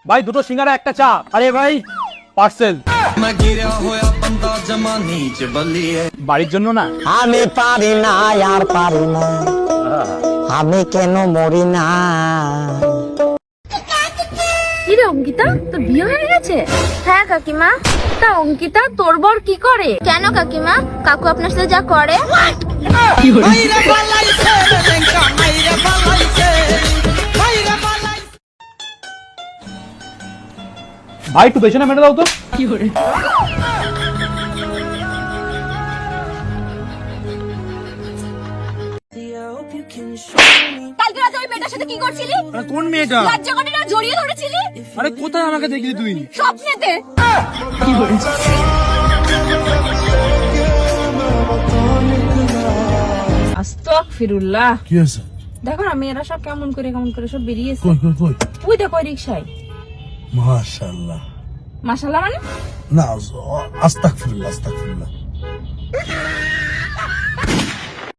ভাই দুটো সিঙ্গারা একটা চা। আরে ভাই পার্সেল। বাড়ির জন্য না? আমি পারি না আর পারি না, আমি কেন মরি না। কি রে অঙ্কিতা, তোর বিয়ে হয়ে গেছে? হ্যাঁ কাকিমা। তা অঙ্কিতা, তোর বর কি করে? কেন কাকিমা, কাকু আপনার সাথে যা করে? ভাই একটু পেছনে মেরে দাও তো। কালকে রাতে ওই মেয়েটার সাথে কি করছিলি? কোন মেয়েটা? লজ্জা করে না, জড়িয়ে ধরেছিলি? আরে কোথায় আমাকে দেখলি তুই? স্বপ্নেতে। আস্তাগফিরুল্লাহ। কি হয়েছে? দেখো না মেয়েরা সব কেমন করে সব বেরিয়েছে। কই কই কই? ওই দেখো রিক্সায়। মাশাআল্লাহ। মাশাআল্লাহ মানে? না, আস্তাগফিরুল্লাহ আস্তাগফিরুল্লাহ।